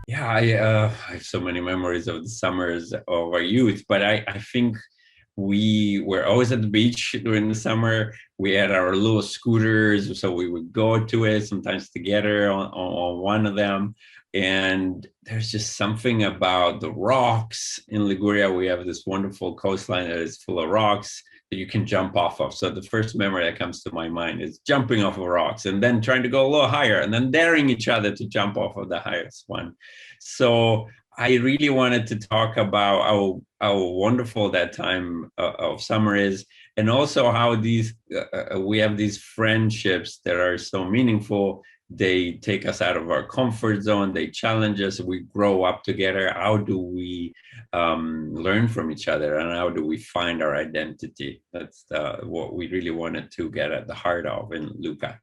Yeah, I have so many memories of the summers of our youth, but I think we were always at the beach during the summer. We had our little scooters, so we would go to it sometimes together on one of them. And there's just something about the rocks in Liguria. We have this wonderful coastline that is full of rocks that you can jump off of. So the first memory that comes to my mind is jumping off of rocks and then trying to go a little higher and then daring each other to jump off of the highest one. So I really wanted to talk about how wonderful that time of summer is, and also how these we have these friendships that are so meaningful. They take us out of our comfort zone. They challenge us. We grow up together. How do we learn from each other, and how do we find our identity? That's what we really wanted to get at the heart of in Luca.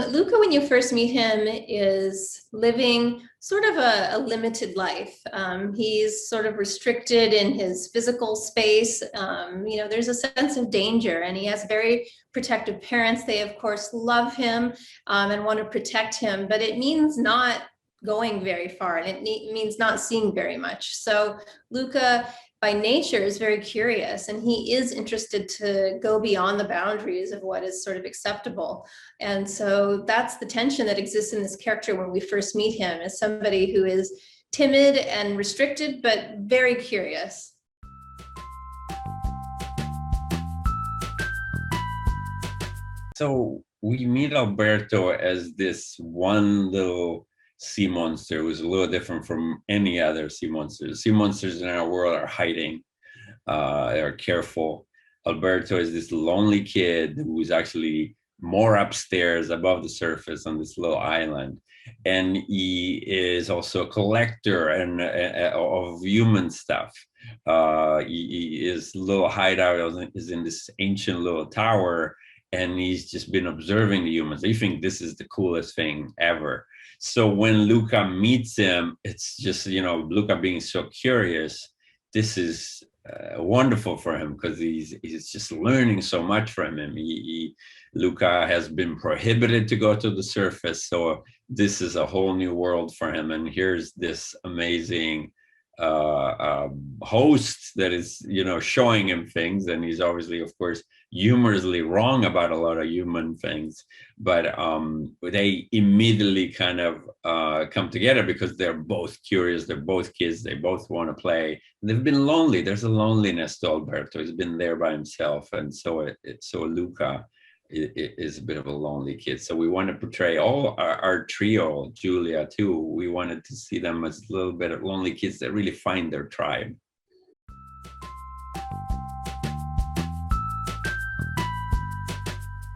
Luca, when you first meet him, is living sort of a limited life. He's sort of restricted in his physical space. There's a sense of danger, and he has very protective parents. They, of course, love him and want to protect him, but it means not going very far, and it means not seeing very much. So Luca by nature is very curious, and he is interested to go beyond the boundaries of what is sort of acceptable. And so that's the tension that exists in this character when we first meet him, as somebody who is timid and restricted, but very curious. So we meet Alberto as this one little sea monster who's a little different from any other sea monsters. Sea monsters in our world are hiding, are careful. Alberto is this lonely kid who's actually more upstairs above the surface on this little island. And he is also a collector of human stuff. His little hideout is in this ancient little tower, and he's just been observing the humans. They think this is the coolest thing ever. So when Luca meets him, it's just, Luca being so curious, this is wonderful for him because he's just learning so much from him. Luca has been prohibited to go to the surface, so this is a whole new world for him. And here's this amazing host that is, showing him things, and he's obviously, of course, humorously wrong about a lot of human things, but they immediately kind of come together because they're both curious, they're both kids, they both want to play. They've been lonely. There's a loneliness to Alberto. He's been there by himself, and so Luca is a bit of a lonely kid. So we want to portray all our trio, Julia too. We wanted to see them as a little bit of lonely kids that really find their tribe.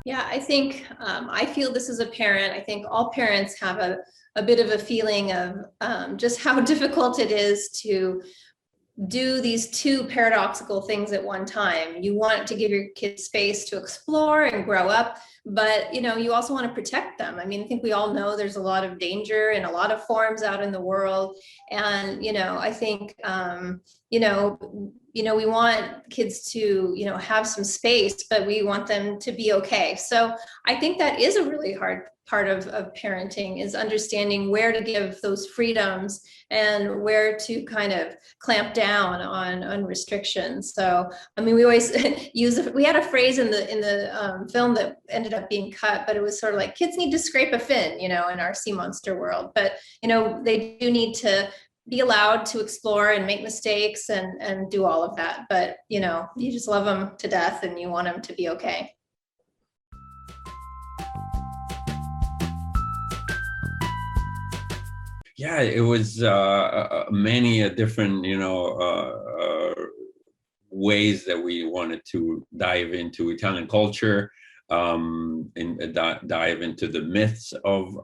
Yeah, I think I feel this as a parent. I think all parents have a bit of a feeling of just how difficult it is to do these two paradoxical things at one time. You want to give your kids space to explore and grow up, but you also want to protect them. I mean, I think we all know there's a lot of danger in a lot of forms out in the world, and I think we want kids to have some space, but we want them to be okay. So I think that is a really hard part of parenting, is understanding where to give those freedoms and where to kind of clamp down on restrictions. So I mean, we always we had a phrase in the film that ended up being cut, but it was sort of like, kids need to scrape a fin, in our sea monster world, but they do need to be allowed to explore and make mistakes and do all of that. But you just love them to death and you want them to be okay. Yeah, it was many different, ways that we wanted to dive into Italian culture, and dive into the myths of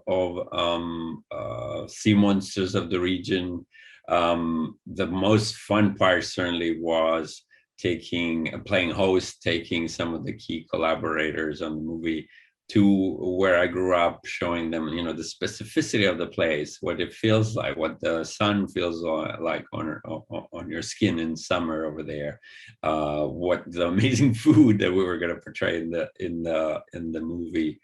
sea monsters of the region. The most fun part certainly was playing host, taking some of the key collaborators on the movie to where I grew up, showing them, you know, the specificity of the place, what it feels like, what the sun feels like on your skin in summer over there, what the amazing food that we were going to portray in the movie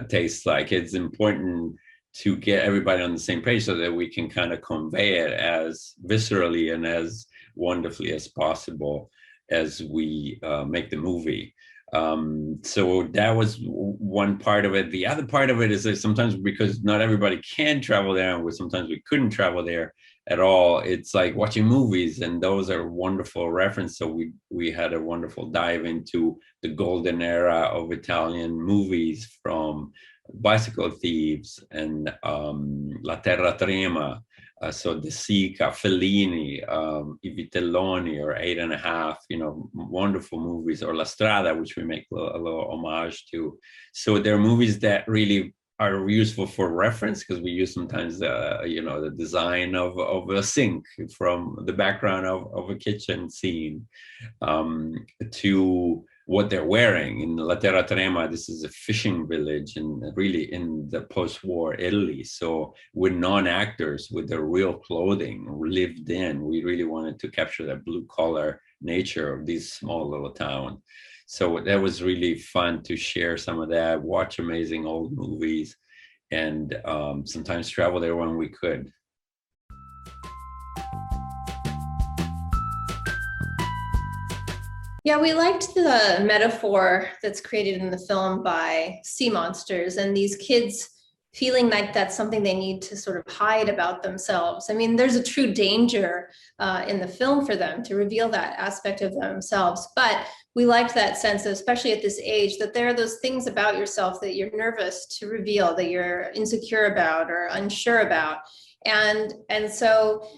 tastes like. It's important to get everybody on the same page so that we can kind of convey it as viscerally and as wonderfully as possible as we make the movie. So that was one part of it. The other part of it is that sometimes, because not everybody can travel there, and sometimes we couldn't travel there at all, it's like watching movies, and those are wonderful references. So we had a wonderful dive into the golden era of Italian movies, from Bicycle Thieves and La Terra Trema. So De Sica, Fellini, I Vitelloni, or 8½, you know, wonderful movies, or La Strada, which we make a little homage to. So there are movies that really are useful for reference, because we use sometimes, you know, the design of a sink from the background of a kitchen scene, to what they're wearing. In La Terra Trema, this is a fishing village, and really in the post-war Italy. So with non-actors, with their real clothing lived in, we really wanted to capture that blue-collar nature of these small little towns. So that was really fun to share some of that, watch amazing old movies, and sometimes travel there when we could. Yeah, we liked the metaphor that's created in the film by sea monsters and these kids feeling like that's something they need to sort of hide about themselves. I mean, there's a true danger in the film for them to reveal that aspect of themselves. But we liked that sense, especially at this age, that there are those things about yourself that you're nervous to reveal, that you're insecure about or unsure about. And so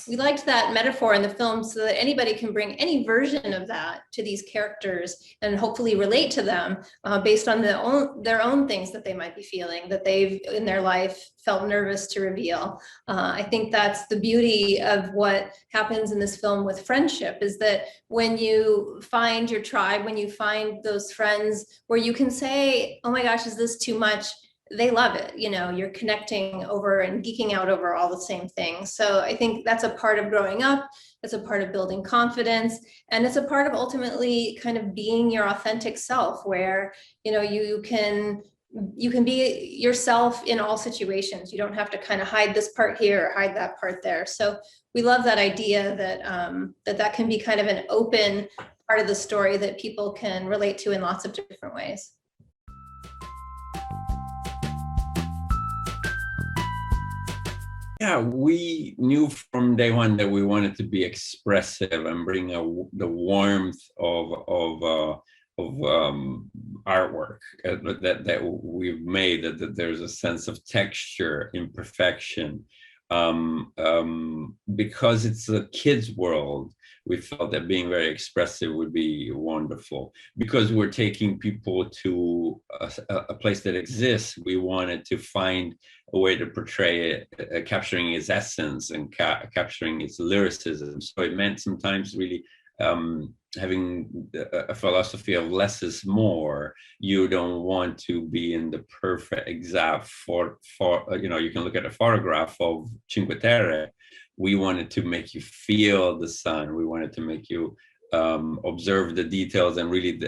we liked that metaphor in the film, so that anybody can bring any version of that to these characters and hopefully relate to them based on their own things that they might be feeling, that they've in their life felt nervous to reveal. I think that's the beauty of what happens in this film with friendship, is that when you find your tribe, when you find those friends where you can say, oh my gosh, is this too much? They love it. You know, you're connecting over and geeking out over all the same things. So I think that's a part of growing up. It's a part of building confidence. And it's a part of ultimately kind of being your authentic self, where, you know, you can be yourself in all situations. You don't have to kind of hide this part here or hide that part there. So we love that idea that that can be kind of an open part of the story that people can relate to in lots of different ways. Yeah, we knew from day one that we wanted to be expressive and bring the warmth of artwork that we've made. That there's a sense of texture, imperfection, because it's a kid's world. We felt that being very expressive would be wonderful. Because we're taking people to a place that exists, we wanted to find a way to portray it, capturing its essence and capturing its lyricism. So it meant sometimes really having a philosophy of less is more. You don't want to be in the perfect exact you know, you can look at a photograph of Cinque Terre. We wanted to make you feel the sun. We wanted to make you observe the details and really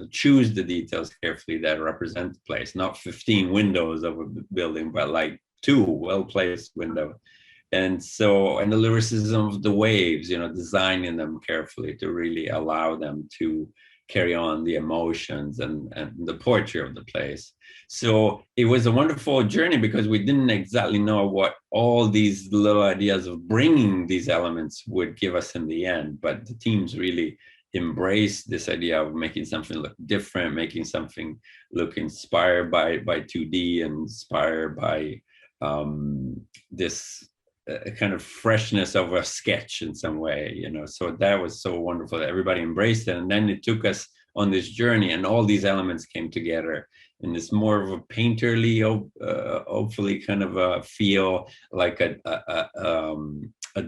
choose the details carefully that represent the place. Not 15 windows of a building, but like 2 well-placed windows. And so, and the lyricism of the waves, you know, designing them carefully to really allow them to carry on the emotions and the poetry of the place. So it was a wonderful journey, because we didn't exactly know what all these little ideas of bringing these elements would give us in the end. But the teams really embraced this idea of making something look different, making something look inspired by 2D and inspired by this kind of freshness of a sketch in some way, you know. So that was so wonderful that everybody embraced it. And then it took us on this journey, and all these elements came together in this more of a painterly, hopefully kind of a feel, like a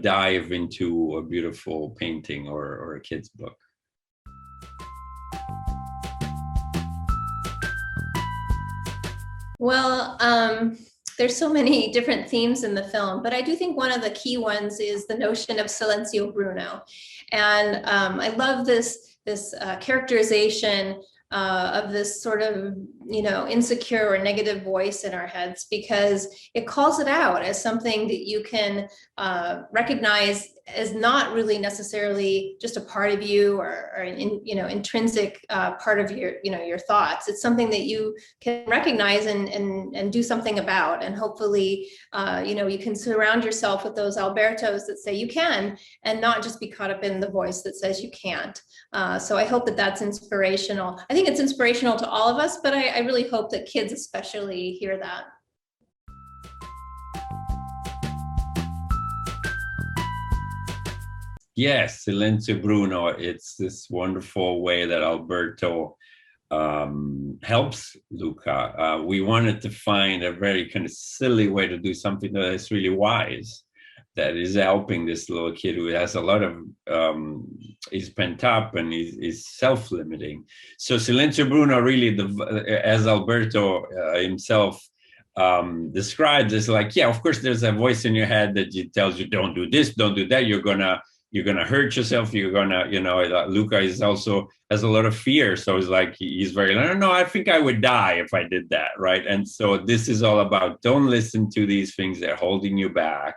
dive into a beautiful painting or a kid's book. Well, there's so many different themes in the film, but I do think one of the key ones is the notion of Silencio Bruno. And I love this characterization of this sort of, insecure or negative voice in our heads, because it calls it out as something that you can recognize as not really necessarily just a part of you or an intrinsic part of your thoughts. It's something that you can recognize and do something about. And hopefully, you can surround yourself with those Albertos that say you can, and not just be caught up in the voice that says you can't. So I hope that that's inspirational. I think it's inspirational to all of us, but I really hope that kids especially hear that. Yes, Silencio Bruno. It's this wonderful way that Alberto helps Luca. We wanted to find a very kind of silly way to do something that is really wise, that is helping this little kid who has a lot of, is pent up and is self-limiting. So Silencio Bruno really, as Alberto himself describes, is like, yeah, of course there's a voice in your head that tells you, don't do this, don't do that, you're gonna hurt yourself, you're gonna, Luca is also has a lot of fear. So it's like, he's very, no, I think I would die if I did that, right? And so this is all about, don't listen to these things that are holding you back.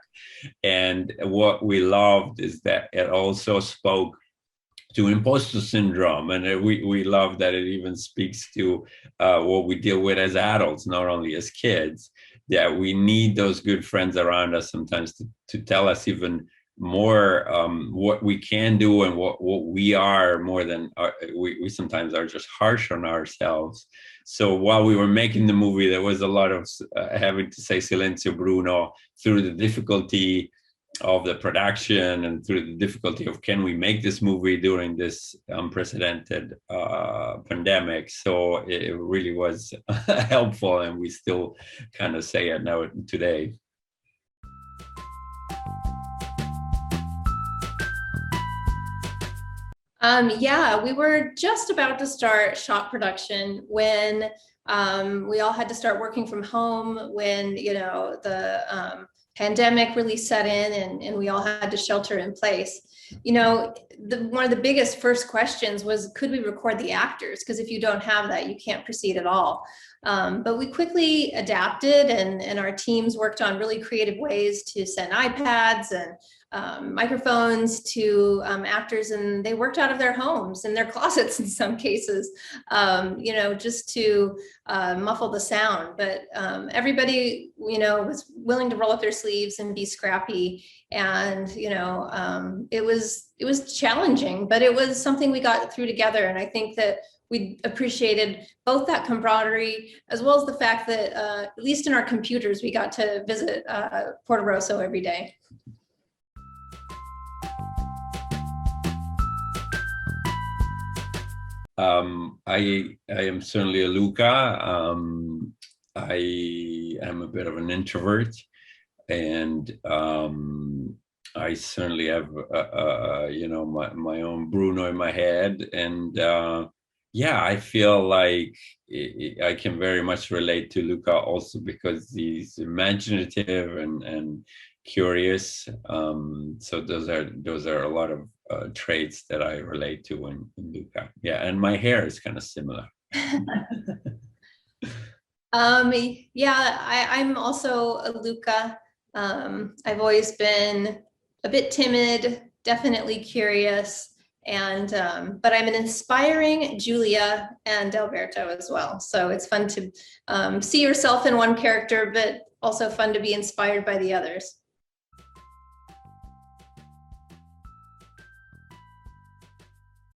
And what we loved is that it also spoke to imposter syndrome. And we love that it even speaks to what we deal with as adults, not only as kids, that we need those good friends around us sometimes to tell us even more what we can do and what we are, more than we sometimes are just harsh on ourselves. So while we were making the movie, there was a lot of having to say Silencio Bruno through the difficulty of the production and through the difficulty of, can we make this movie during this unprecedented pandemic? So it really was helpful, and we still kind of say it now today. Yeah, we were just about to start shop production when we all had to start working from home, when, the pandemic really set in and we all had to shelter in place. One of the biggest first questions was, could we record the actors? Because if you don't have that, you can't proceed at all. But we quickly adapted, and our teams worked on really creative ways to send iPads and microphones to actors, and they worked out of their homes, in their closets in some cases, just to muffle the sound. But everybody, was willing to roll up their sleeves and be scrappy. And, it was challenging, but it was something we got through together. And I think that we appreciated both that camaraderie, as well as the fact that, at least in our computers, we got to visit Porto Rosso every day. I am certainly a Luca. I am a bit of an introvert, and I certainly have my own Bruno in my head, and I feel like I can very much relate to Luca also because he's imaginative and curious. So those are a lot of traits that I relate to in Luca. Yeah, and my hair is kind of similar. I'm also a Luca. I've always been a bit timid, definitely curious, and but I'm an inspiring Julia and Alberto as well. So it's fun to see yourself in one character, but also fun to be inspired by the others.